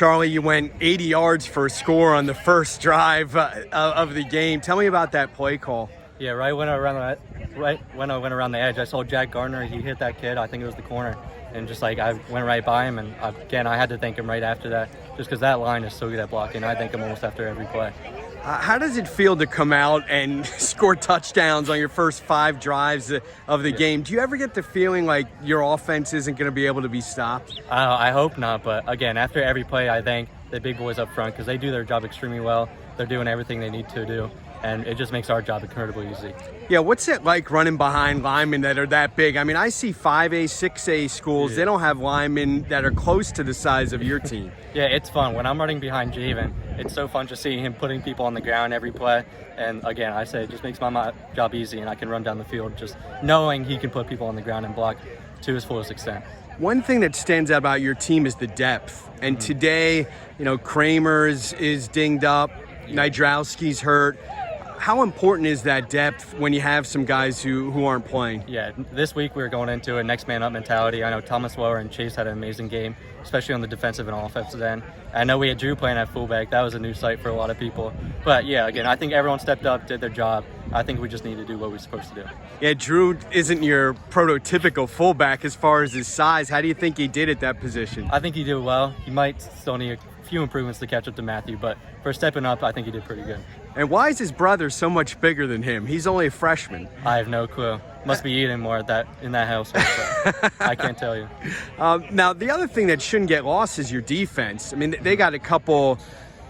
Charlie, you went 80 yards for a score on the first drive of the game. Tell me about that play call. Yeah, right when I went around the edge, I saw Jack Gardner. He hit that kid. I think it was the corner, and just like I went right by him. And again, I had to thank him right after that, just because that line is so good at blocking. I thank him almost after every play. How does it feel to come out and score touchdowns on your first 5 drives of the game? Do you ever get the feeling like your offense isn't going to be able to be stopped? I hope not, but again, after every play, I thank the big boys up front because they do their job extremely well. They're doing everything they need to do, and it just makes our job incredibly easy. Yeah, what's it like running behind linemen that are that big? I mean, I see 5A, 6A schools. Yeah. They don't have linemen that are close to the size of your team. Yeah, it's fun. When I'm running behind Javen, it's so fun just seeing him putting people on the ground every play. And again, I say it just makes my job easy, and I can run down the field just knowing he can put people on the ground and block to his fullest extent. One thing that stands out about your team is the depth. And today, Kramer's is dinged up, Nidrowski's hurt. How important is that depth when you have some guys who aren't playing? Yeah, this week we were going into a next man up mentality. I know Thomas Weller and Chase had an amazing game, especially on the defensive and offensive end. I know we had Drew playing at fullback. That was a new sight for a lot of people. But yeah, again, I think everyone stepped up, did their job. I think we just need to do what we're supposed to do. Yeah, Drew isn't your prototypical fullback as far as his size. How do you think he did at that position? I think he did well. He might still need a few improvements to catch up to Matthew, but for stepping up, I think he did pretty good. And why is his brother so much bigger than him? He's only a freshman. I have no clue. Must be eating more in that household. I can't tell you. Now, the other thing that shouldn't get lost is your defense. I mean, they got a couple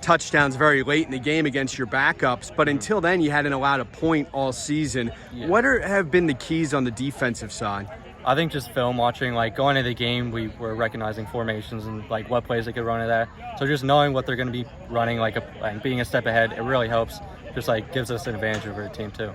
touchdowns very late in the game against your backups, but until then, you hadn't allowed a point all season. Yeah. What have been the keys on the defensive side? I think just film watching, like going into the game, we were recognizing formations and like what plays they could run in there. So just knowing what they're going to be running, and being a step ahead, it really helps. Just like gives us an advantage over the team too.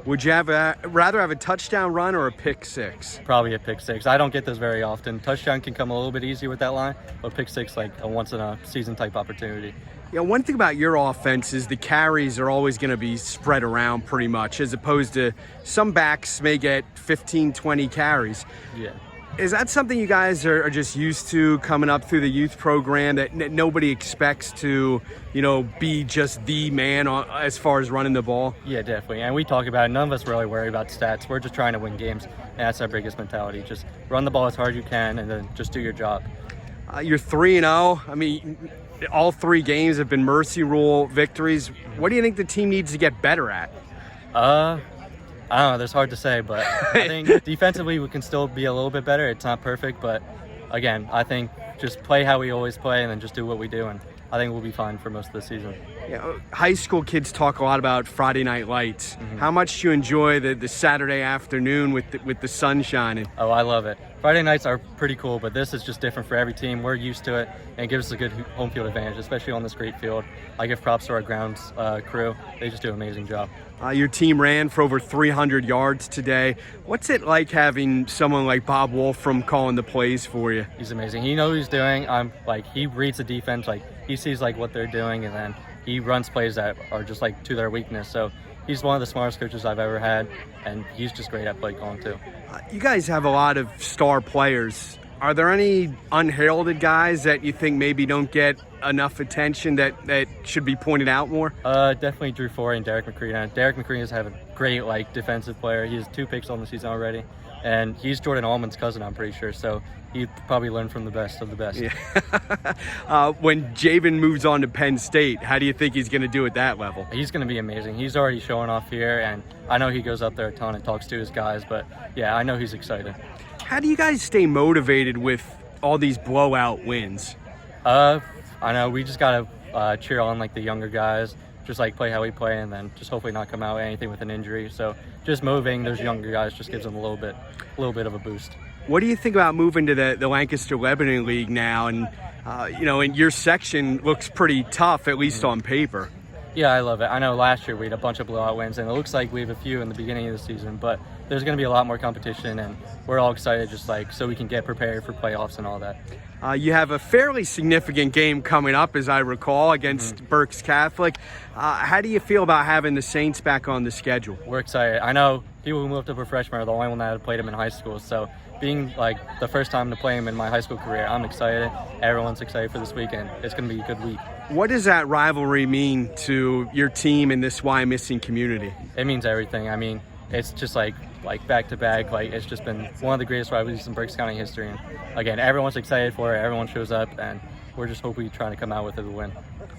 Would you rather have a touchdown run or a pick six? Probably a pick six. I don't get those very often. Touchdown can come a little bit easier with that line, but pick six like a once in a season type opportunity. Yeah, one thing about your offense is the carries are always going to be spread around pretty much, as opposed to some backs may get 15, 20 carries. Yeah. Is that something you guys are just used to coming up through the youth program, that nobody expects to, be just the man as far as running the ball? Yeah, definitely. And we talk about it. None of us really worry about stats. We're just trying to win games, and that's our biggest mentality. Just run the ball as hard as you can, and then just do your job. You're 3-0. I mean, all 3 games have been mercy rule victories. What do you think the team needs to get better at? I don't know. That's hard to say, but I think defensively we can still be a little bit better. It's not perfect, but again, I think just play how we always play and then just do what we do, and I think we'll be fine for most of the season. Yeah, high school kids talk a lot about Friday night lights. Mm-hmm. How much do you enjoy the Saturday afternoon with the sun shining? Oh, I love it. Friday nights are pretty cool, but this is just different for every team. We're used to it, and it gives us a good home field advantage, especially on this great field. I give props to our grounds crew. They just do an amazing job. Your team ran for over 300 yards today. What's it like having someone like Bob Wolfram calling the plays for you? He's amazing. He knows what he's doing. He reads the defense. He sees what they're doing, and then he runs plays that are just to their weakness. So he's one of the smartest coaches I've ever had, and he's just great at play calling too. You guys have a lot of star players. Are there any unheralded guys that you think maybe don't get enough attention that should be pointed out more? Definitely Drew Forey and Derek McCree. Now, Derek McCree has had a great defensive player. He has 2 picks on the season already, and he's Jordan Allman's cousin, I'm pretty sure. So he probably learned from the best of the best. Yeah. When Javen moves on to Penn State, how do you think he's going to do at that level? He's going to be amazing. He's already showing off here, and I know he goes up there a ton and talks to his guys. But yeah, I know he's excited. How do you guys stay motivated with all these blowout wins? I know we just got to cheer on the younger guys, just play how we play, and then just hopefully not come out with anything with an injury. So just motivating those younger guys just gives them a little bit of a boost. What do you think about moving to the Lancaster-Lebanon League now? And, and your section looks pretty tough, at least on paper. Yeah, I love it. I know last year we had a bunch of blowout wins, and it looks like we have a few in the beginning of the season, but there's going to be a lot more competition, and we're all excited so we can get prepared for playoffs and all that. You have a fairly significant game coming up, as I recall, against Berks Catholic. How do you feel about having the Saints back on the schedule? We're excited. I know people who moved up for freshmen are the only one that had played them in high school, so being like the first time to play him in my high school career, I'm excited. Everyone's excited for this weekend. It's going to be a good week. What does that rivalry mean to your team and this Wyomissing community? It means everything. I mean, it's just like back to back. Like, it's just been one of the greatest rivalries in Berks County history. And again, everyone's excited for it. Everyone shows up, and we're just hoping trying to come out with it a win.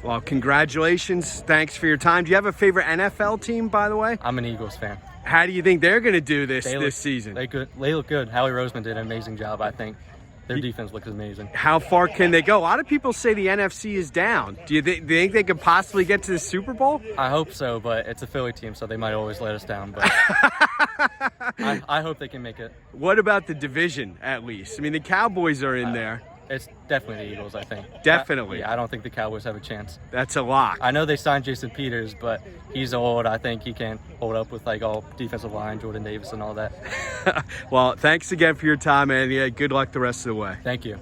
Well, congratulations. Thanks for your time. Do you have a favorite NFL team, by the way? I'm an Eagles fan. How do you think they're going to do this season? They look good. Howie Roseman did an amazing job, I think. Their defense looks amazing. How far can they go? A lot of people say the NFC is down. Do you think they could possibly get to the Super Bowl? I hope so, but it's a Philly team, so they might always let us down. But I hope they can make it. What about the division, at least? I mean, the Cowboys are in there. It's definitely the Eagles, I think. Definitely. I don't think the Cowboys have a chance. That's a lock. I know they signed Jason Peters, but he's old. I think he can't hold up with like all defensive line, Jordan Davis, and all that. Well, thanks again for your time, and yeah, good luck the rest of the way. Thank you.